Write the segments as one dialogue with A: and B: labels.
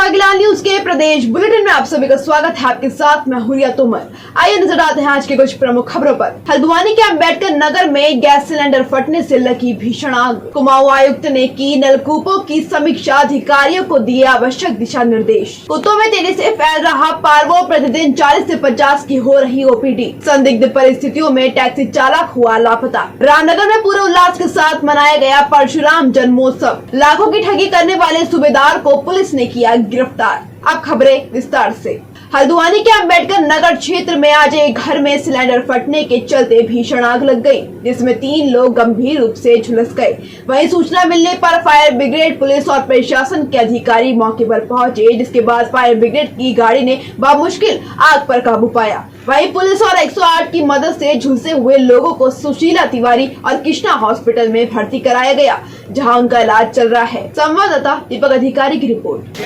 A: रागीलाल news के प्रदेश bulletin में आप सभी का स्वागत है। आपके साथ मैं हुरिया तोमर। आइए नजर आते हैं आज के कुछ प्रमुख खबरों पर। हल्द्वानी के अम्बेडकर नगर में गैस सिलेंडर फटने से लगी भीषण आग। कुमाऊं आयुक्त ने की नलकूपों की समीक्षा, अधिकारियों को दिए आवश्यक दिशा निर्देश। कुत्तों में तेजी से फैल रहा पार्वो, प्रतिदिन 40 से 50 की हो रही ओपीडी। संदिग्ध परिस्थितियों में टैक्सी चालक हुआ लापता। रामनगर में पूरे उल्लास के साथ मनाया गया परशुराम जन्मोत्सव। लाखों की ठगी करने वाले सूबेदार को पुलिस ने किया गिरफ्तार। अब खबरें विस्तार से। हल्द्वानी के अम्बेडकर नगर क्षेत्र में आज एक घर में सिलेंडर फटने के चलते भीषण आग लग गई, जिसमें 3 लोग गंभीर रूप से झुलस गए। वहीं सूचना मिलने पर फायर ब्रिगेड, पुलिस और प्रशासन के अधिकारी मौके पर पहुंचे, जिसके बाद फायर ब्रिगेड की गाड़ी ने बामुश्किल आग पर काबू पाया। वहीं पुलिस और 108 की मदद से झुलसे हुए लोगों को सुशीला तिवारी और कृष्णा हॉस्पिटल में भर्ती कराया गया, जहां उनका इलाज चल रहा है। संवाददाता दीपक अधिकारी की रिपोर्ट।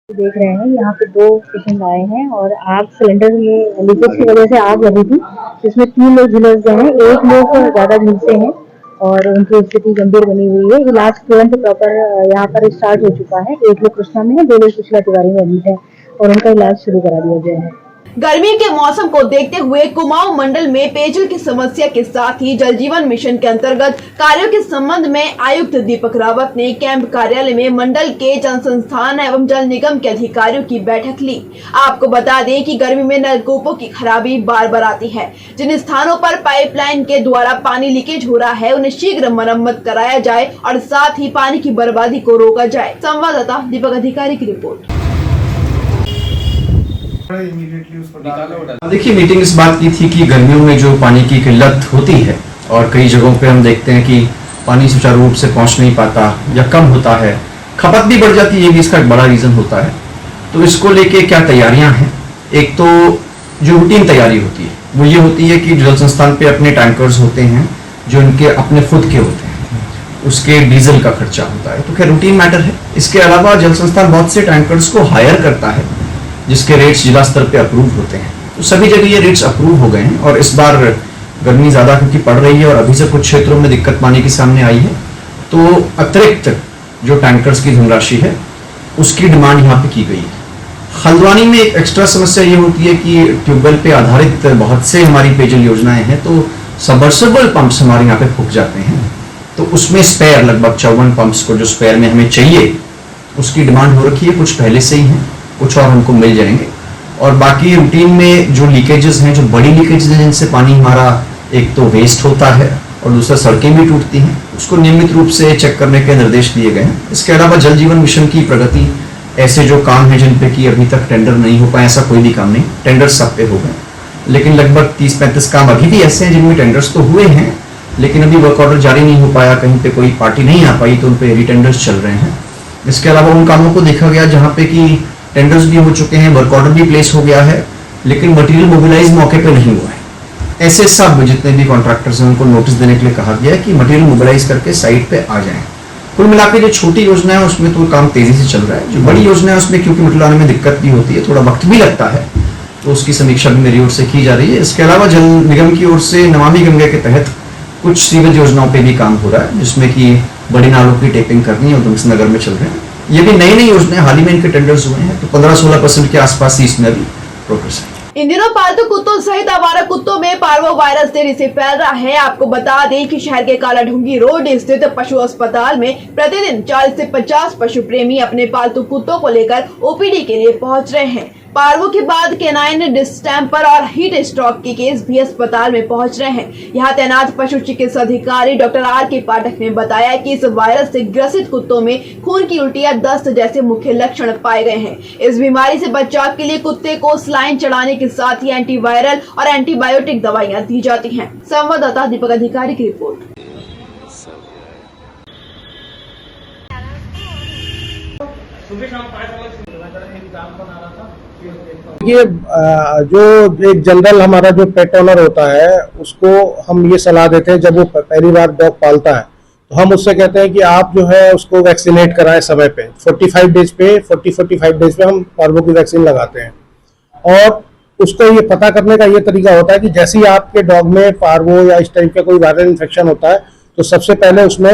B: देख रहे हैं यहाँ पे 2 पेशेंट आए हैं और आग सिलेंडर में लीकेज की वजह से आग लगी थी, जिसमें 3 लोग झुलस गए हैं। 1 लोग ज्यादा झुलसे हैं और उनकी स्थिति गंभीर बनी हुई है। इलाज तुरंत प्रॉपर यहाँ पर स्टार्ट हो चुका है। 1 लोग कृष्णा में है, 2 लोग सुशीला तिवारी में एडमिट है और उनका इलाज शुरू करा दिया गया है।
A: गर्मी के मौसम को देखते हुए कुमाऊं मंडल में पेयजल की समस्या के साथ ही जल जीवन मिशन के अंतर्गत कार्यों के संबंध में आयुक्त दीपक रावत ने कैंप कार्यालय में मंडल के जल संस्थान एवं जल निगम के अधिकारियों की बैठक ली। आपको बता दें कि गर्मी में नलकूपों की खराबी बार बार आती है। जिन स्थानों पर पाइपलाइन के द्वारा पानी लीकेज हो रहा है, उन्हें शीघ्र मरम्मत कराया जाए और साथ ही पानी की बर्बादी को रोका जाए। संवाददाता दीपक अधिकारी की रिपोर्ट।
C: देखिए, मीटिंग इस बात की थी कि गर्मियों में जो पानी की किल्लत होती है और कई जगहों पे हम देखते हैं कि पानी सुचारू रूप से पहुंच नहीं पाता या कम होता है, खपत भी बढ़ जाती है, ये भी इसका एक बड़ा रीजन होता है। तो इसको लेके क्या तैयारियां हैं? एक तो जो रूटीन तैयारी होती है वो ये होती है कि जल संस्थान पे अपने टैंकर्स होते हैं जो इनके अपने खुद के होते हैं, उसके डीजल का खर्चा होता है, तो क्या रूटीन मैटर है। इसके अलावा जल संस्थान बहुत से टैंकर्स को हायर करता है जिसके रेट्स जिला स्तर पे अप्रूव होते हैं। तो सभी जगह ये रेट्स अप्रूव हो गए हैं और इस बार गर्मी ज्यादा क्योंकि पड़ रही है और अभी से कुछ क्षेत्रों में दिक्कत पानी की सामने आई है, तो अतिरिक्त जो टैंकर्स की धनराशि है उसकी डिमांड यहाँ पे की गई है। हल्द्वानी में एक एक्स्ट्रा समस्या ये होती है कि ट्यूबवेल पे आधारित बहुत से हमारी पेयजल योजनाएं हैं, तो सबमर्सिबल पंप्स हमारे यहाँ पे फूक जाते हैं, तो उसमें स्पेयर लगभग 54 पंप्स को जो स्पेयर में हमें चाहिए उसकी डिमांड हो रखी है। कुछ पहले से ही है, कुछ और हमको मिल जाएंगे। और बाकी रूटीन में जो लीकेजेस हैं, जो बड़ी लीकेजेस हैं जिनसे पानी हमारा एक तो वेस्ट होता है और दूसरा सड़कें भी टूटती हैं, उसको नियमित रूप से चेक करने के निर्देश दिए गए हैं। इसके अलावा जल जीवन मिशन की प्रगति, ऐसे जो काम है जिन पे कि अभी तक टेंडर नहीं हो पाए, ऐसा कोई भी काम नहीं, टेंडर सब पे हो गए, लेकिन लगभग 30-35 काम अभी भी ऐसे हैं जिनमें टेंडर्स तो हुए हैं लेकिन अभी वर्क ऑर्डर जारी नहीं हो पाया, कहीं पे कोई पार्टी नहीं आ पाई तो उन पे रीटेंडर्स चल रहे हैं। इसके अलावा उन कामों को देखा गया जहाँ पे कि टेंडर्स भी हो चुके हैं, वर्क ऑर्डर भी प्लेस हो गया है, लेकिन मटेरियल मोबिलाइज मौके पे नहीं हुआ है। ऐसे सब जितने भी कॉन्ट्रैक्टर्स हैं उनको नोटिस देने के लिए कहा गया है कि मटेरियल मोबिलाइज करके साइट पे आ जाएं। कुल मिलाकर जो छोटी योजना है उसमें तो काम तेजी से चल रहा है, जो बड़ी योजना है उसमें क्योंकि मटेरियल आने में दिक्कत भी होती है, थोड़ा वक्त भी लगता है, तो उसकी समीक्षा भी मेरी ओर से की जा रही है। इसके अलावा जल निगम की ओर से नमामि गंगा के तहत कुछ सीवेज योजनाओं पर भी काम हो रहा है, जिसमें कि बड़ी नालों की टेपिंग करनी है, उधमसिंह नगर में चल रहे हैं। ये भी नई योजना, हाल ही में इनके टेंडर्स हुए हैं, तो 15-16% के आसपास ही इसमें भी प्रोग्रेस है।
A: इन दिनों पालतू कुत्तों सहित आवारा कुत्तों में पार्वो वायरस तेजी से फैल रहा है। आपको बता दें कि शहर के कालाढूंगी रोड स्थित पशु अस्पताल में प्रतिदिन 40 से 50 पशु प्रेमी अपने पालतू कुत्तों को लेकर ओपीडी के लिए पहुंच रहे हैं। पार्वो के बाद केनाइन डिस्टेम्पर और हीट स्ट्रोक के केस भी अस्पताल में पहुंच रहे हैं। यहाँ तैनात पशु चिकित्सा अधिकारी डॉक्टर R.K. पाठक ने बताया कि इस वायरस से ग्रसित कुत्तों में खून की उल्टियां, दस्त जैसे मुख्य लक्षण पाए गए हैं। इस बीमारी से बचाव के लिए कुत्ते को स्लाइन चढ़ाने के साथ ही एंटीवायरल और एंटीबायोटिक दवाइयां दी जाती हैं। संवाददाता दीपक अधिकारी की रिपोर्ट।
D: ये जो एक जनरल हमारा जो पेट ओनर होता है उसको हम ये सलाह देते हैं, जब वो पहली बार डॉग पालता है तो हम उससे कहते हैं कि आप जो है उसको वैक्सीनेट कराएं समय पे। 45 डेज पे हम पार्वो की वैक्सीन लगाते हैं और उसको ये पता करने का ये तरीका होता है कि जैसे ही आपके डॉग में पार्वो या इस टाइप का कोई वायरल इन्फेक्शन होता है तो सबसे पहले उसमें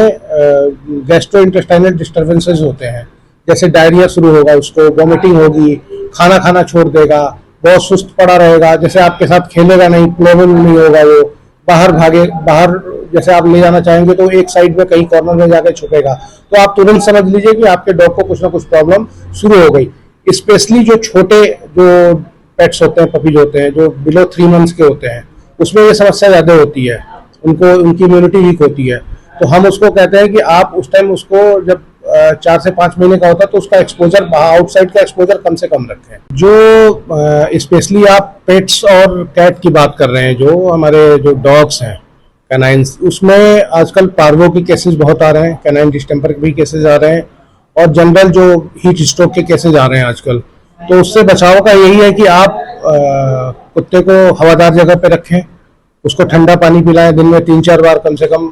D: गैस्ट्रो इंटेस्टाइनल डिस्टर्बेंसेस होते हैं, जैसे डायरिया शुरू होगा, उसको वॉमिटिंग होगी, खाना खाना छोड़ देगा, बहुत सुस्त पड़ा रहेगा, जैसे आपके साथ खेलेगा नहीं, प्लेबल नहीं होगा, वो बाहर जैसे आप ले जाना चाहेंगे तो एक साइड में कहीं कॉर्नर में जाकर छुपेगा, तो आप तुरंत समझ लीजिए कि आपके डॉग को कुछ ना कुछ प्रॉब्लम शुरू हो गई। स्पेशली जो छोटे जो पेट्स होते हैं, पपीज होते हैं, जो बिलो 3 मंथ्स के होते हैं, उसमें ये समस्या ज्यादा होती है, उनकी इम्यूनिटी वीक होती है। तो हम उसको कहते हैं कि आप उस टाइम उसको जब 4 से 5 महीने का होता है तो उसका एक्सपोजर, आउटसाइड का एक्सपोजर कम से कम रखें। जो स्पेशली आप पेट्स और कैट की बात कर रहे हैं, जो हमारे जो डॉग्स हैं कैनाइंस, उसमें आजकल पार्वो के केसेस बहुत आ रहे हैं, कैनाइन डिस्टेम्पर के भी केसेस आ रहे हैं, और जनरल जो हीट स्ट्रोक के केसेस आ रहे हैं आजकल। तो उससे बचाव का यही है कि आप कुत्ते को हवादार जगह पे रखें, उसको ठंडा पानी पिलाएं, दिन में 3-4 बार कम से कम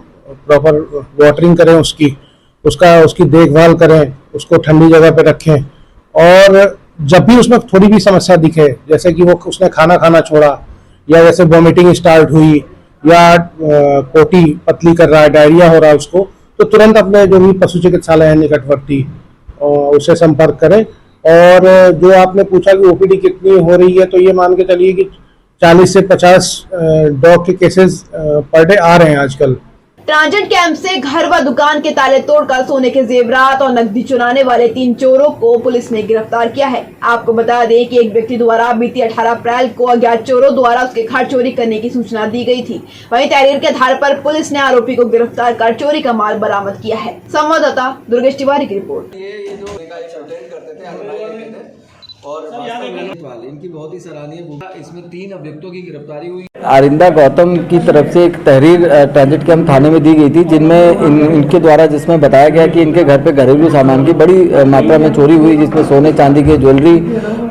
D: प्रॉपर वाटरिंग करें, उसकी देखभाल करें, उसको ठंडी जगह पे रखें। और जब भी उसमें थोड़ी भी समस्या दिखे, जैसे कि उसने खाना खाना छोड़ा, या जैसे वॉमिटिंग स्टार्ट हुई, या पोटी पतली कर रहा है, डायरिया हो रहा है उसको, तो तुरंत अपने जो भी पशु चिकित्सालय है निकटवर्ती उससे संपर्क करें। और जो आपने पूछा कि ओपीडी कितनी हो रही है, तो ये मान के चलिए कि 40 से 50 डॉग के केसेस पर डे आ रहे हैं आजकल।
A: ट्रांजिट कैंप से घर व दुकान के ताले तोड़कर सोने के जेवरात और नकदी चुराने वाले 3 चोरों को पुलिस ने गिरफ्तार किया है। आपको बता दें कि एक व्यक्ति द्वारा बीती 18 अप्रैल को अज्ञात चोरों द्वारा उसके घर चोरी करने की सूचना दी गई थी। वहीं तहरीर के आधार पर पुलिस ने आरोपी को गिरफ्तार कर चोरी का माल बरामद किया है। संवाददाता दुर्गेश तिवारी की रिपोर्ट।
E: ये जो करते थे और इनकी बहुत ही सराहनीय भूमिका। इसमें 3 अभियुक्तों की गिरफ्तारी हुई।
F: आरिंदा गौतम की तरफ से एक तहरीर ट्रांजिट कैंप थाने में दी गई थी, जिनमें इनके द्वारा जिसमें बताया गया कि इनके घर पे घरेलू सामान की बड़ी मात्रा में चोरी हुई, जिसमें सोने चांदी के ज्वेलरी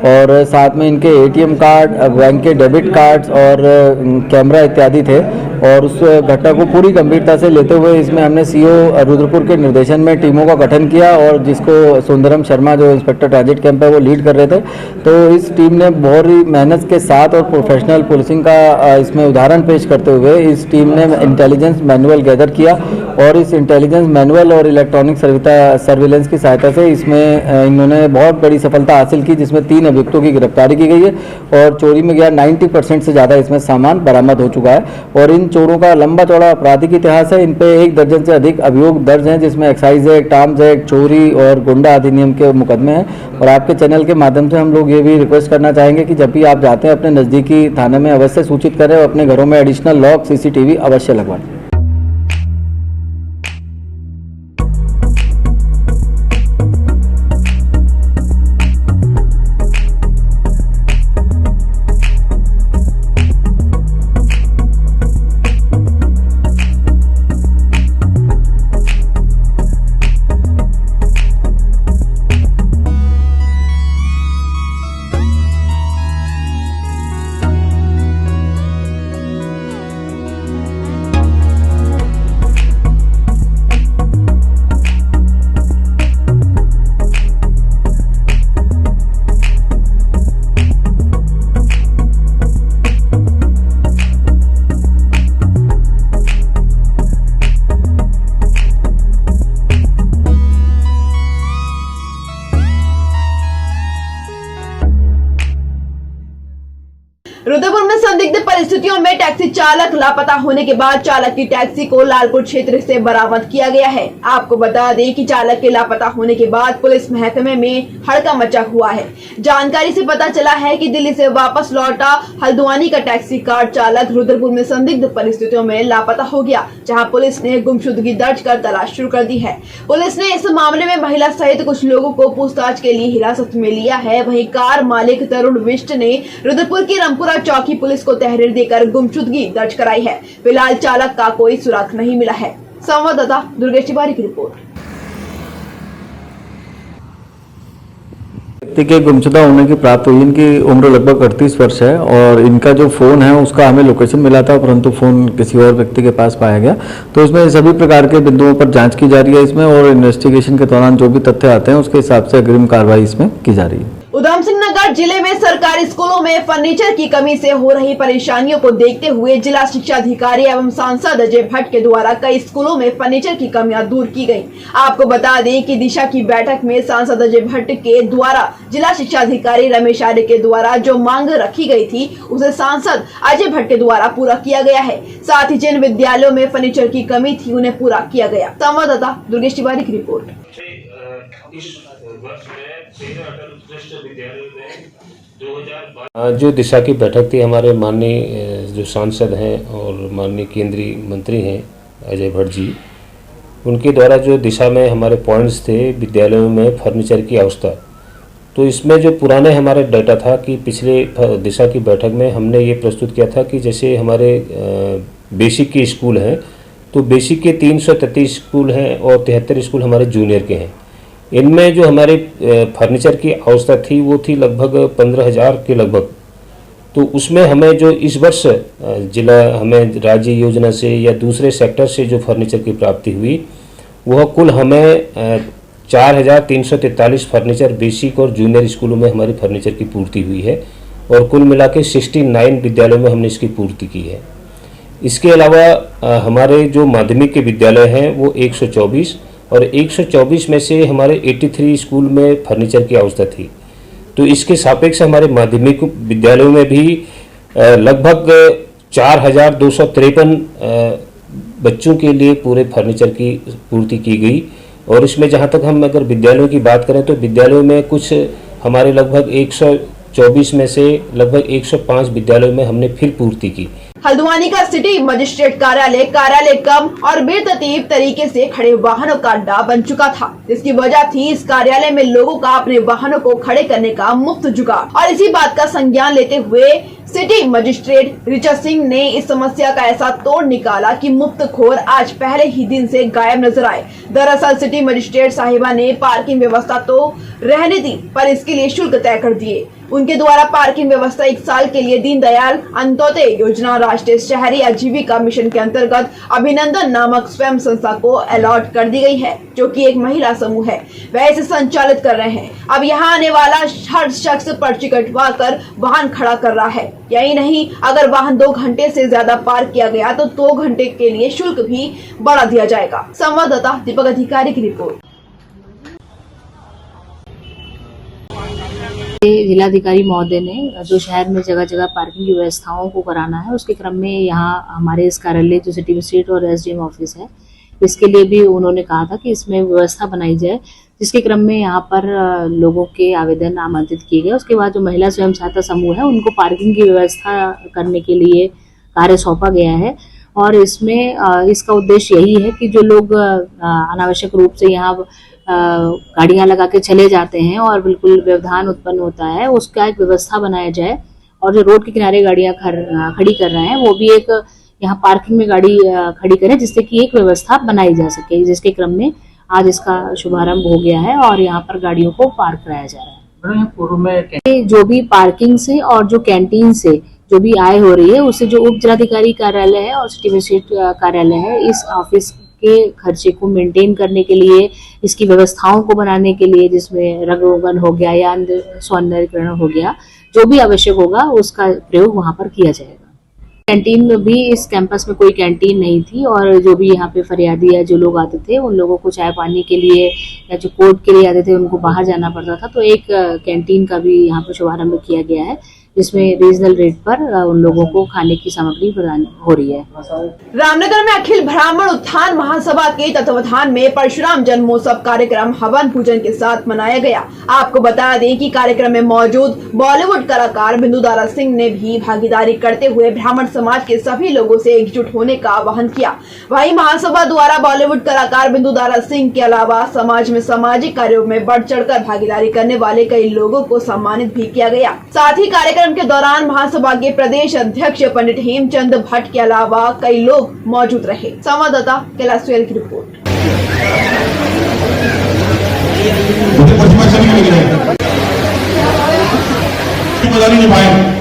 F: और साथ में इनके एटीएम कार्ड, बैंक के डेबिट कार्ड्स और कैमरा इत्यादि थे। और उस घटना को पूरी गंभीरता से लेते हुए इसमें हमने सीओ रुद्रपुर के निर्देशन में टीमों का गठन किया, और जिसको सुंदरम शर्मा जो इंस्पेक्टर ट्रांजिट कैंप है वो लीड कर रहे थे। तो इस टीम ने बहुत ही मेहनत के साथ और प्रोफेशनल पुलिसिंग का इसमें उदाहरण पेश करते हुए इस टीम ने इंटेलिजेंस मैनुअल गैदर किया, और इस इंटेलिजेंस मैनुअल और इलेक्ट्रॉनिक सर्विलेंस की सहायता से इसमें इन्होंने बहुत बड़ी सफलता हासिल की, जिसमें 3 अभियुक्तों की गिरफ्तारी की गई है और चोरी में गया 90% से ज़्यादा इसमें सामान बरामद हो चुका है। और इन चोरों का लंबा चौड़ा आपराधिक इतिहास है, इन पे 1 दर्जन से अधिक अभियोग दर्ज हैं, जिसमें एक्साइज एक्ट, आर्म्स एक्ट, चोरी और गुंडा अधिनियम के मुकदमे हैं। और आपके चैनल के माध्यम से हम लोग ये भी रिक्वेस्ट करना चाहेंगे कि जब भी आप जाते हैं अपने नज़दीकी थाने में अवश्य सूचित करें, और अपने घरों में एडिशनल लॉक, CCTV अवश्य लगवाएं।
A: रुद्रपुर में संदिग्ध परिस्थितियों में टैक्सी चालक लापता होने के बाद चालक की टैक्सी को लालपुर क्षेत्र से बरामद किया गया है। आपको बता दें कि चालक के लापता होने के बाद पुलिस महकमे में हड़कंप मचा हुआ है। जानकारी से पता चला है कि दिल्ली से वापस लौटा हल्द्वानी का टैक्सी कार चालक रुद्रपुर में संदिग्ध परिस्थितियों में लापता हो गया, जहां पुलिस ने गुमशुदगी दर्ज कर तलाश शुरू कर दी है। पुलिस ने इस मामले में महिला सहित कुछ लोगों को पूछताछ के लिए हिरासत में लिया है। वहीं कार मालिक तरुण विष्ट ने रुद्रपुर की रामपुरा चौकी पुलिस को तहरीर देकर गुमशुदगी दर्ज कराई है। फिलहाल चालक का कोई सुराग नहीं मिला है। संवाददाता दुर्गेश तिवारी की रिपोर्ट।
F: व्यक्ति के गुमशुदा होने की प्राप्त हुई, इनकी उम्र लगभग 38 वर्ष है, और इनका जो फ़ोन है उसका हमें लोकेशन मिला था, परंतु फ़ोन किसी और व्यक्ति के पास पाया गया। तो इसमें सभी प्रकार के बिंदुओं पर जांच की जा रही है इसमें, और इन्वेस्टिगेशन के दौरान जो भी तथ्य आते हैं उसके हिसाब से अग्रिम कार्रवाई इसमें की जा रही है।
A: उधम सिंह नगर जिले में सरकारी स्कूलों में फर्नीचर की कमी से हो रही परेशानियों को देखते हुए जिला शिक्षा अधिकारी एवं सांसद अजय भट्ट के द्वारा कई स्कूलों में फर्नीचर की कमियां दूर की गयी। आपको बता दें कि दिशा की बैठक में सांसद अजय भट्ट के द्वारा जिला शिक्षा अधिकारी रमेश आर्य के द्वारा जो मांग रखी गई थी उसे सांसद अजय भट्ट के द्वारा पूरा किया गया है। साथ ही जिन विद्यालयों में फर्नीचर की कमी थी उन्हें पूरा किया गया। संवाददाता दुर्गेश तिवारी की रिपोर्ट।
G: इस वर्ष में 13 अटल उत्कृष्ट विद्यालयों में 2012 जो दिशा की बैठक थी, हमारे माननीय जो सांसद हैं और माननीय केंद्रीय मंत्री हैं अजय भट्ट जी, उनके द्वारा जो दिशा में हमारे पॉइंट्स थे विद्यालयों में फर्नीचर की अवस्था, तो इसमें जो पुराने हमारे डाटा था कि पिछले दिशा की बैठक में हमने ये प्रस्तुत किया था कि जैसे हमारे बेसिक के स्कूल हैं तो बेसिक के 333 स्कूल हैं और 73 स्कूल हमारे जूनियर के हैं। इनमें जो हमारे फर्नीचर की अवस्था थी वो थी लगभग 15,000 के लगभग। तो उसमें हमें जो इस वर्ष जिला हमें राज्य योजना से या दूसरे सेक्टर से जो फर्नीचर की प्राप्ति हुई वह कुल हमें 4,343 फर्नीचर बेसिक और जूनियर स्कूलों में हमारी फर्नीचर की पूर्ति हुई है और कुल मिला के 69 विद्यालयों में हमने इसकी पूर्ति की है। इसके अलावा हमारे जो माध्यमिक के विद्यालय हैं वो 124 और 124 में से हमारे 83 स्कूल में फर्नीचर की अवस्था थी। तो इसके सापेक्ष हमारे माध्यमिक विद्यालयों में भी लगभग 4,253 बच्चों के लिए पूरे फर्नीचर की पूर्ति की गई। और इसमें जहां तक हम अगर विद्यालयों की बात करें तो विद्यालयों में कुछ हमारे लगभग 124 में से लगभग 105 विद्यालयों में हमने फिर पूर्ति की।
A: हल्द्वानी का सिटी मजिस्ट्रेट कार्यालय कम और बेतरतीब तरीके से खड़े वाहनों का अड्डा बन चुका था, जिसकी वजह थी इस कार्यालय में लोगों का अपने वाहनों को खड़े करने का मुफ्त जुगाड़। और इसी बात का संज्ञान लेते हुए सिटी मजिस्ट्रेट ऋचा सिंह ने इस समस्या का ऐसा तोड़ निकाला कि मुफ्तखोर आज पहले ही दिन से गायब नजर आए। दरअसल सिटी मजिस्ट्रेट साहिबा ने पार्किंग व्यवस्था तो रहने दी पर इसके लिए शुल्क तय कर दिए। उनके द्वारा पार्किंग व्यवस्था 1 साल के लिए दीनदयाल अंत्योदय योजना राष्ट्रीय शहरी आजीविका मिशन के अंतर्गत अभिनंदन नामक स्वयं संस्था को अलॉट कर दी गई है, जो कि एक महिला समूह है, वह इसे संचालित कर रहे हैं। अब यहाँ आने वाला हर शख्स पर्ची कटवा कर वाहन खड़ा कर रहा है। यही नहीं, अगर वाहन 2 घंटे से ज्यादा पार्क किया गया तो 2 घंटे के लिए शुल्क भी बढ़ा दिया जाएगा। संवाददाता दीपक अधिकारी की रिपोर्ट।
B: जिलाधिकारी महोदय ने जो शहर में जगह जगह पार्किंग की व्यवस्थाओं को कराना है, उसके क्रम में यहाँ हमारे इस कार्यालय जो सिटी मजिस्ट्रेट और एसडीएम ऑफिस है, इसके लिए भी उन्होंने कहा था कि इसमें व्यवस्था बनाई जाए, जिसके क्रम में यहाँ पर लोगों के आवेदन आमंत्रित किए गए। उसके बाद जो महिला स्वयं सहायता समूह है उनको पार्किंग की व्यवस्था करने के लिए कार्य सौंपा गया है। और इसमें इसका उद्देश्य यही है कि जो लोग अनावश्यक रूप से यहाँ गाड़ियां लगा के चले जाते हैं और बिल्कुल व्यवधान उत्पन्न होता है, उसका एक व्यवस्था बनाया जाए। और जो रोड के किनारे गाड़ियां खड़ी कर रहे हैं वो भी एक यहाँ पार्किंग में गाड़ी खड़ी करें, जिससे कि एक व्यवस्था बनाई जा सके, जिसके क्रम में आज इसका शुभारंभ हो गया है और यहाँ पर गाड़ियों को पार्क कराया जा रहा है। पूर्व में जो भी पार्किंग से और जो कैंटीन से जो भी आय हो रही है, उससे जो उप जिलाधिकारी कार्यालय है और सिटी मजिस्ट्रेट कार्यालय है, इस ऑफिस के खर्चे को मेंटेन करने के लिए, इसकी व्यवस्थाओं को बनाने के लिए, जिसमें रंग रोगन हो गया या सौंदर्यीकरण हो गया, जो भी आवश्यक होगा उसका प्रयोग वहां पर किया जाएगा। कैंटीन में भी इस कैंपस में कोई कैंटीन नहीं थी और जो भी यहाँ पे फरियादी या जो लोग आते थे उन लोगों को चाय पानी के लिए या जो कोर्ट के लिए आते थे उनको बाहर जाना पड़ता था। तो एक कैंटीन का भी यहाँ पे शुभारंभ किया गया है, जिसमें रीजनल रेट पर उन लोगों को खाने की सामग्री प्रदान हो रही है।
A: रामनगर में अखिल ब्राह्मण उत्थान महासभा के तत्वावधान में परशुराम जन्मोत्सव कार्यक्रम हवन पूजन के साथ मनाया गया। आपको बता दें कि कार्यक्रम में मौजूद बॉलीवुड कलाकार बिंदु दारा सिंह ने भी भागीदारी करते हुए ब्राह्मण समाज के सभी लोगों से एकजुट होने का आह्वान किया। वहीं महासभा द्वारा बॉलीवुड कलाकार बिंदु दारा सिंह के अलावा समाज में सामाजिक कार्यों में बढ़ चढ़कर भागीदारी करने वाले कई लोगों को सम्मानित भी किया गया। साथ ही कार्यक्रम के दौरान महासभा के प्रदेश अध्यक्ष पंडित हेमचंद भट्ट के अलावा कई लोग मौजूद रहे। संवाददाता कैलाश सुयल की रिपोर्ट।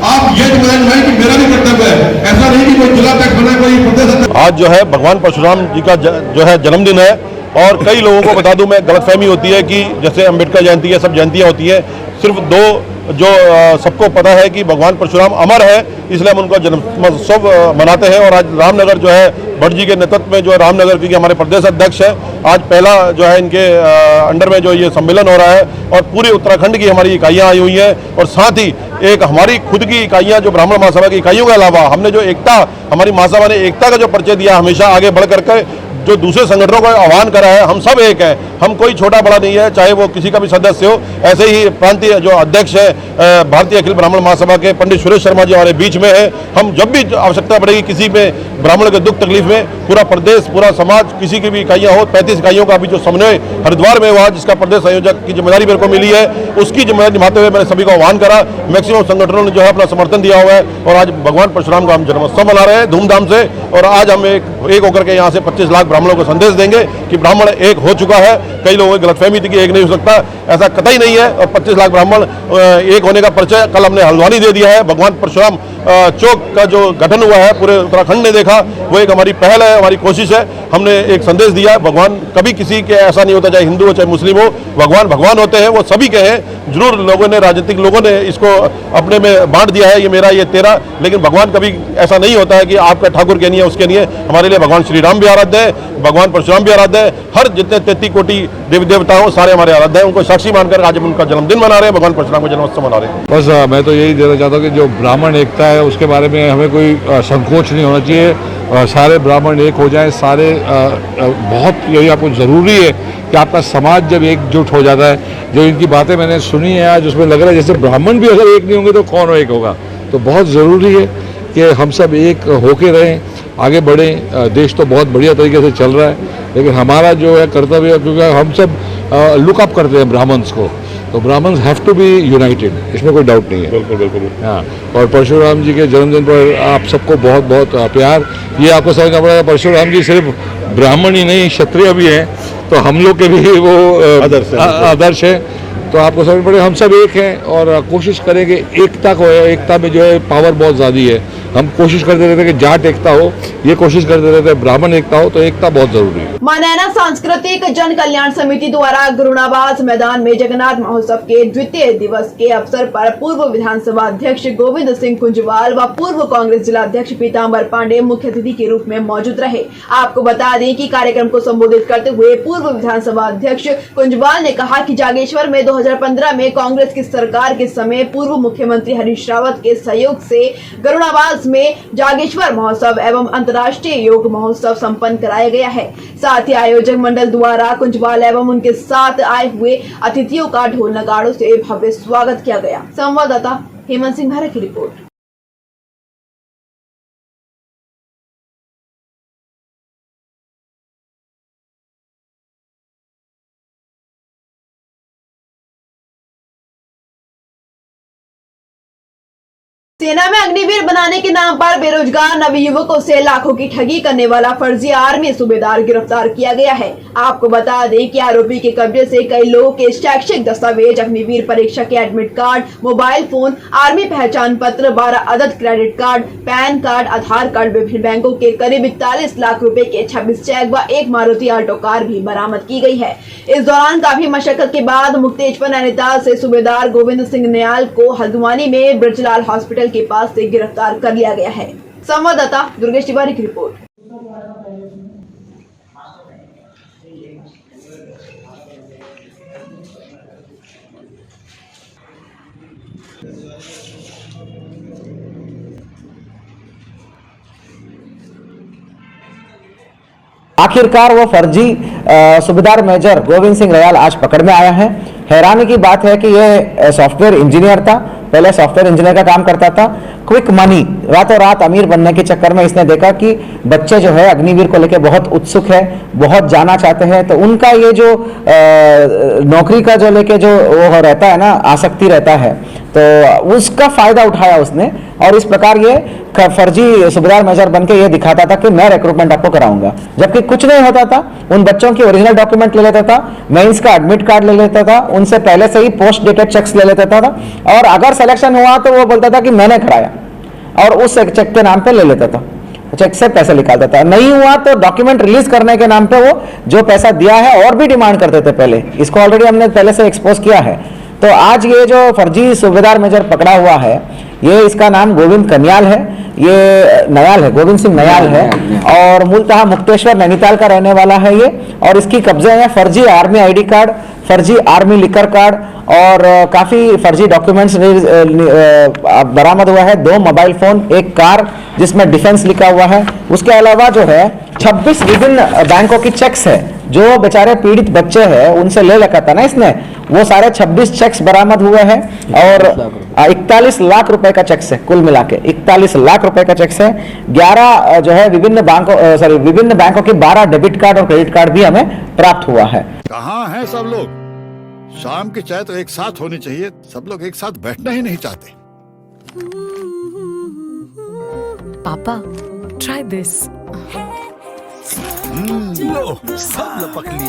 H: आप ये कि मेरा भी कर्तव्य है, ऐसा नहीं कि कोई जिला टैक्स बना कोई।
I: आज जो है भगवान परशुराम जी का जो है जन्मदिन है
H: और कई लोगों को बता दूं मैं, गलतफहमी होती है कि जैसे अम्बेडकर जयंती है, सब जयंतियाँ होती हैं, सिर्फ दो जो सबको पता है कि भगवान परशुराम अमर है, इसलिए हम उनका जन्मोत्सव मनाते हैं। और आज रामनगर जो है भट्ट जी के नेतृत्व में जो है रामनगर, क्योंकि हमारे प्रदेश अध्यक्ष है, आज पहला जो है इनके अंडर में जो ये सम्मेलन हो रहा है और पूरे उत्तराखंड की हमारी इकाइयाँ आई हुई हैं और साथ ही एक हमारी खुद की इकाइयाँ जो ब्राह्मण महासभा की इकाइयों के अलावा हमने जो एकता, हमारी महासभा ने एकता का जो परिचय दिया, हमेशा आगे बढ़ करके जो दूसरे संगठनों का आह्वान करा है, हम सब एक हैं, हम कोई छोटा बड़ा नहीं है, चाहे वो किसी का भी सदस्य हो। ऐसे ही प्रांतीय जो अध्यक्ष है भारतीय अखिल ब्राह्मण महासभा के पंडित सुरेश शर्मा जी हमारे बीच में है। हम जब भी आवश्यकता पड़ेगी किसी में ब्राह्मण के दुख तकलीफ में, पूरा प्रदेश, पूरा समाज, किसी की भी इकाइयाँ हो, 35 इकाइयों का भी जो समन्वय हरिद्वार में हुआ, जिसका प्रदेश संयोजक की जिम्मेदारी मेरे को मिली है, उसकी जिम्मेदारी निभाते हुए मैंने सभी को आह्वान करा। मैक्सिमम संगठनों ने जो है अपना समर्थन दिया हुआ है और आज भगवान परशुराम का हम जन्मोत्सव मना रहे हैं धूमधाम से। और आज हम एक होकर के यहाँ से 25 लाख ब्राह्मणों को संदेश देंगे कि ब्राह्मण एक हो चुका है। कई लोगों की गलतफहमी थी कि एक नहीं हो सकता, ऐसा कतई नहीं है। और 25 लाख ब्राह्मण एक होने का परिचय कल हमने हल्द्वानी दे दिया है। भगवान परशुराम चौक का जो गठन हुआ है पूरे उत्तराखंड ने देखा, वो एक हमारी पहल है, हमारी कोशिश है। हमने एक संदेश दिया, भगवान कभी किसी के ऐसा नहीं होता, चाहे हिंदू हो चाहे मुस्लिम हो, भगवान भगवान होते हैं, वो सभी के हैं। जरूर लोगों ने, राजनीतिक लोगों ने इसको अपने में बांट दिया है, ये मेरा ये तेरा, लेकिन भगवान कभी ऐसा नहीं होता है कि आपका ठाकुर के नहीं है उसके नहीं है। हमारे लिए भगवान श्री राम भी आराध्य है, भगवान परशुराम भी आराध्य है, हर जितने 33 कोटि देवी देवता हो सारे हमारे आराध्य हैं। उनको साक्षी मानकर आज हम उनका जन्मदिन मना रहे हैं, भगवान परशुराम का जन्मोत्सव मना रहे हैं।
I: बस मैं तो यही देना चाहता हूँ कि जो ब्राह्मण एकता है उसके बारे में हमें कोई संकोच नहीं होना चाहिए। सारे ब्राह्मण एक हो जाएं, सारे बहुत यही आपको ज़रूरी है कि आपका समाज जब एकजुट हो जाता है। जो इनकी बातें मैंने सुनी है आज, उसमें लग रहा है जैसे ब्राह्मण भी अगर एक नहीं होंगे तो कौन एक होगा। तो बहुत ज़रूरी है कि हम सब एक होके रहें, आगे बढ़ें। देश तो बहुत बढ़िया तरीके से चल रहा है, लेकिन हमारा जो है कर्तव्य, क्योंकि हम सब लुकअप करते हैं ब्राह्मण्स को, तो Brahmins have to be united, इसमें कोई डाउट नहीं है।
H: बिल्कुल बिल्कुल।
I: हाँ, और परशुराम जी के जन्मदिन पर आप सबको बहुत बहुत प्यार। ये आपको समझना पड़ेगा, परशुराम जी सिर्फ ब्राह्मण ही नहीं, क्षत्रिय भी हैं, तो हम लोग के भी वो आदर्श है। तो आपको समझ पड़ेगा हम सब एक हैं और कोशिश करेंगे एकता को। एकता में जो है पावर बहुत ज़्यादा है। हम कोशिश करते रहते हैं कि जाट एकता हो, ये कोशिश करते रहते हैं ब्राह्मण एकता हो, तो एकता बहुत जरूरी है।
A: मनैना सांस्कृतिक जन कल्याण समिति द्वारा गुरुनाबाज मैदान में जगन्नाथ महोत्सव के द्वितीय दिवस के अवसर पर पूर्व विधानसभा अध्यक्ष गोविंद सिंह कुंजवाल व पूर्व कांग्रेस जिला अध्यक्ष पीताम्बर पांडे मुख्य अतिथि के रूप में मौजूद रहे। आपको बता दें कि कार्यक्रम को संबोधित करते हुए पूर्व विधानसभा अध्यक्ष कुंजवाल ने कहा कि जागेश्वर में 2015 में कांग्रेस की सरकार के समय पूर्व मुख्यमंत्री हरीश रावत के सहयोग से गुरुनाबाज में जागेश्वर महोत्सव एवं अंतर्राष्ट्रीय योग महोत्सव संपन्न कराया गया है। साथ ही आयोजक मंडल द्वारा कुंजवाल एवं उनके साथ आए हुए अतिथियों का ढोल नगाड़ों से भव्य स्वागत किया गया। संवाददाता हेमंत सिंह भारे की रिपोर्ट। सेना में अग्निवीर बनाने के नाम पर बेरोजगार नवयुवकों से लाखों की ठगी करने वाला फर्जी आर्मी सूबेदार गिरफ्तार किया गया है। आपको बता दें कि आरोपी के कब्जे से कई लोगों के शैक्षिक दस्तावेज, अग्निवीर परीक्षा के admit card, mobile phone, army पहचान पत्र, 12 अदद क्रेडिट कार्ड, पैन कार्ड, आधार कार्ड, विभिन्न बैंकों के करीब 41 लाख रुपए के 26 चेक व एक मारुति आल्टो कार भी बरामद की गई है। इस दौरान काफी मशक्कत के बाद मुक्तेश्वर नैनीताल से सूबेदार गोविंद सिंह न्याल को हल्द्वानी में ब्रजलाल हॉस्पिटल के पास से गिरफ्तार कर लिया गया है। संवाददाता दुर्गेश तिवारी की रिपोर्ट।
J: आखिरकार वो फर्जी सूबेदार मेजर गोविंद सिंह रयाल आज पकड़ में आया है। हैरानी की बात है कि ये सॉफ्टवेयर इंजीनियर था, पहले सॉफ्टवेयर इंजीनियर का काम करता था। क्विक मनी, रातों रात अमीर बनने के चक्कर में इसने देखा कि बच्चे जो है अग्निवीर को लेकर बहुत उत्सुक है, बहुत जाना चाहते हैं, तो उनका ये जो नौकरी का जो लेके जो वो रहता है ना, आसक्ति रहता है, तो उसका फायदा उठाया उसने और इस प्रकार ये फर्जी सूबेदार मेजर बनके ये दिखाता था कि मैं रिक्रूटमेंट आपको कराऊंगा, जबकि कुछ नहीं होता था। उन बच्चों की ओरिजिनल डॉक्यूमेंट ले लेता था, मेंस का एडमिट कार्ड ले लेता था, उनसे पहले से ही पोस्ट डेटेड चेक्स ले लेता था और अगर सिलेक्शन हुआ तो वो बोलता था कि मैंने कराया और उस चेक के नाम पे ले लेता था। चेक से पैसा निकालता था। नहीं हुआ तो डॉक्यूमेंट रिलीज करने के नाम पे वो जो पैसा दिया है और भी डिमांड करते थे पहले। इसको ऑलरेडी हमने पहले से एक्सपोज किया है। तो आज ये जो फर्जी सूबेदार मेजर पकड़ा हुआ है, ये इसका नाम गोविंद कन्याल है, ये नयाल है, गोविंद सिंह नयाल है और मूलतः मुक्तेश्वर नैनीताल का रहने वाला है ये। और इसकी कब्जे में फर्जी आर्मी आईडी कार्ड, फर्जी आर्मी लिकर कार्ड और काफी फर्जी डॉक्यूमेंट्स बरामद हुआ है। 2 मोबाइल फोन, 1 कार जिसमें डिफेंस लिखा हुआ है। उसके अलावा जो है 26 विभिन्न बैंकों की चेक्स है, जो बेचारे पीड़ित बच्चे हैं उनसे ले रखा था ना इसने, वो सारे 26 चेक्स बरामद हुए हैं और 41 लाख रुपए का चेक्स है। कुल मिला के 41 लाख रुपए का चेक्स है। 11 जो है विभिन्न बैंकों के 12 डेबिट कार्ड और क्रेडिट कार्ड भी हमें प्राप्त हुआ है।
K: कहाँ हैं सब लोग? शाम की चाय तो एक साथ होनी चाहिए, सब लोग एक साथ बैठना ही नहीं चाहते।
L: पापा, ट्राई दिस।
K: लो, सब लपक लिए।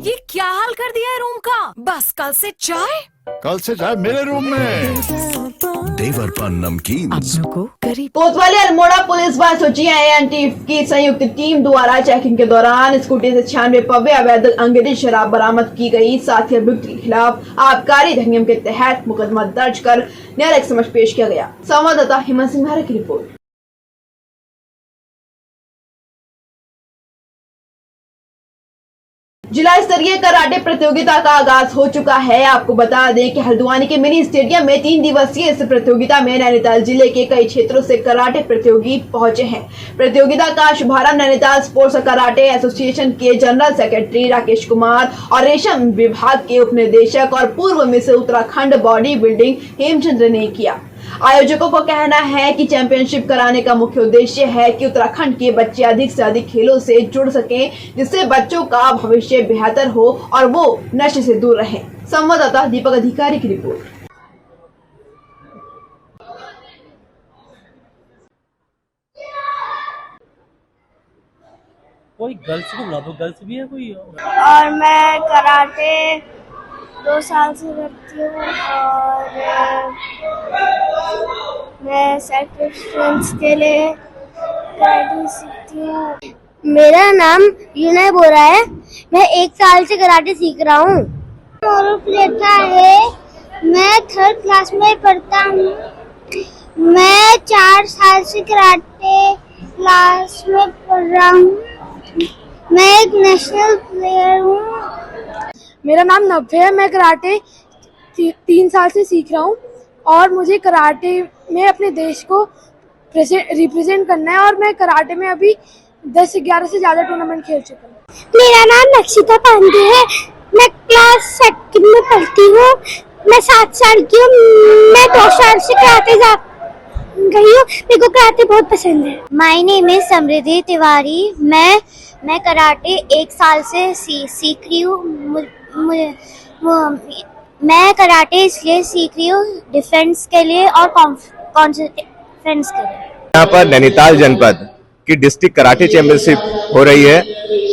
L: ये क्या हाल कर दिया है रूम का? बस कल से चाय?
K: कल से चाय मेरे रूम में। देवरपन नमकीन
L: को करीब।
A: कोतवाली अल्मोड़ा पुलिस व सोचिया एएनटी की संयुक्त टीम द्वारा चेकिंग के दौरान स्कूटी से 96 पव्य अवैध अंग्रेजी शराब बरामद की गई। साथ ही अभियुक्त के खिलाफ आबकारी अधिनियम के तहत मुकदमा दर्ज कर न्यायालय के समक्ष पेश किया गया। संवाददाता हेमंत सिंह की रिपोर्ट। जिला स्तरीय कराटे प्रतियोगिता का आगाज हो चुका है। आपको बता दें कि हल्द्वानी के मिनी स्टेडियम में 3 दिवसीय इस प्रतियोगिता में नैनीताल जिले के कई क्षेत्रों से कराटे प्रतियोगी पहुंचे हैं। प्रतियोगिता का शुभारंभ नैनीताल स्पोर्ट्स कराटे एसोसिएशन के जनरल सेक्रेटरी राकेश कुमार और रेशम विभाग के उप निदेशक और पूर्व miss Uttarakhand body building Hemchandra ने किया। आयोजकों का कहना है कि चैंपियनशिप कराने का मुख्य उद्देश्य है कि उत्तराखंड के बच्चे अधिक से अधिक खेलों से जुड़ सकें, जिससे बच्चों का भविष्य बेहतर हो और वो नशे से दूर रहें। संवाददाता दीपक अधिकारी की रिपोर्ट।
M: कोई गर्ल्स को बुला दो, गर्ल्स भी है कोई?
N: और मैं कराटे 2 साल से करती हूँ और मैं सेल्फ डिफेंस के लिए कराटे सीखती हूँ। मेरा नाम विनय बोरा है, मैं 1 साल से कराटे सीख रहा हूँ। मोरूप्लेटा है, मैं 3rd क्लास में पढ़ता हूँ। मैं 4 साल से कराटे क्लास में पढ़ रहा हूँ। मैं एक नेशनल प्लेयर हूँ।
O: मेरा नाम नव्य है, मैं कराटे 3 साल से सीख रहा हूँ और मुझे कराटे में अपने देश को रिप्रेजेंट करना है और मैं कराटे में अभी 10-11 से ज़्यादा टूर्नामेंट खेल चुका हूँ।
N: मेरा नाम नक्षिता पांडे है, मैं क्लास 2nd में पढ़ती हूँ। मैं 7 साल की हूँ। मैं 2 साल से कराटे गई हूँ। मेरे को कराटे बहुत पसंद है। माय नेम इज समृद्धि तिवारी। मैं कराटे 1 साल से सीख रही हूँ। मैं कराटे इसलिए सीख रही हूँ डिफेंस के लिए और कॉन्फिडेंस के लिए।
P: यहाँ पर नैनीताल जनपद की डिस्ट्रिक्ट कराटे चैंपियनशिप हो रही है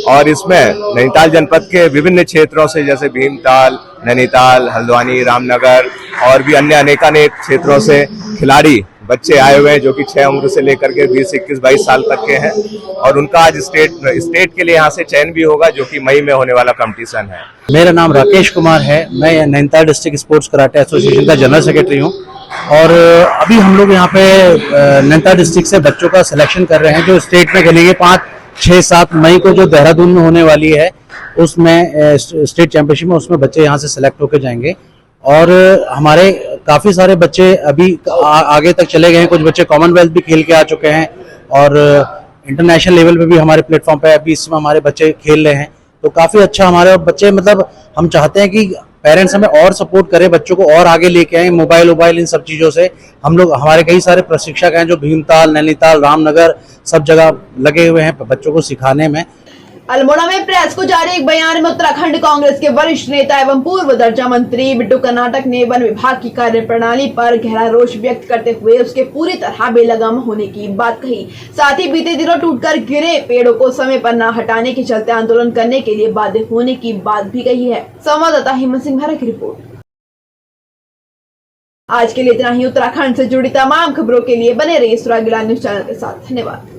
P: और इसमें नैनीताल जनपद के विभिन्न क्षेत्रों से जैसे भीमताल, नैनीताल, हल्द्वानी, रामनगर और भी अन्य अनेकानेक क्षेत्रों से खिलाड़ी बच्चे आए हुए हैं जो कि 6 उम्र से लेकर के 20, 21, 22 साल तक के हैं और उनका आज स्टेट के लिए यहाँ से चयन भी होगा जो कि मई में होने वाला कंपटीशन है।
Q: मेरा नाम राकेश कुमार है, मैं Nainital district sports karate association का जनरल सेक्रेटरी हूँ और अभी हम लोग यहाँ पे नैनीताल डिस्ट्रिक्ट से बच्चों का सिलेक्शन कर रहे हैं जो स्टेट में खेलेंगे। 5, 6, 7 मई को जो देहरादून में होने वाली है उसमें स्टेट चैंपियनशिप में उसमें बच्चे यहाँ से सिलेक्ट होकर जाएंगे और हमारे काफी सारे बच्चे अभी आगे तक चले गए हैं। कुछ बच्चे कॉमनवेल्थ भी खेल के आ चुके हैं और इंटरनेशनल लेवल पे भी हमारे प्लेटफॉर्म पे अभी इसमें हमारे बच्चे खेल रहे हैं। तो काफी अच्छा हमारे बच्चे, मतलब हम चाहते हैं कि पेरेंट्स हमें और सपोर्ट करें, बच्चों को और आगे लेके आए। मोबाइल इन सब चीजों से हम लोग, हमारे कई सारे प्रशिक्षक हैं जो भीमताल, नैनीताल, रामनगर सब जगह लगे हुए हैं बच्चों को सिखाने में।
A: अल्मोड़ा में प्रेस को जारी एक बयान में उत्तराखंड कांग्रेस के वरिष्ठ नेता एवं पूर्व दर्जा मंत्री बिट्टू कर्नाटक ने वन विभाग की कार्यप्रणाली पर गहरा रोष व्यक्त करते हुए उसके पूरी तरह बेलगाम होने की बात कही। साथ ही बीते दिनों टूटकर गिरे पेड़ों को समय पर न हटाने के चलते आंदोलन करने के लिए बाध्य होने की बात भी कही है। संवाददाता हेमंत सिंह की रिपोर्ट। आज के लिए इतना ही। उत्तराखंड से जुड़ी तमाम खबरों के लिए बने रहिए सुरागीला न्यूज चैनल के साथ। धन्यवाद।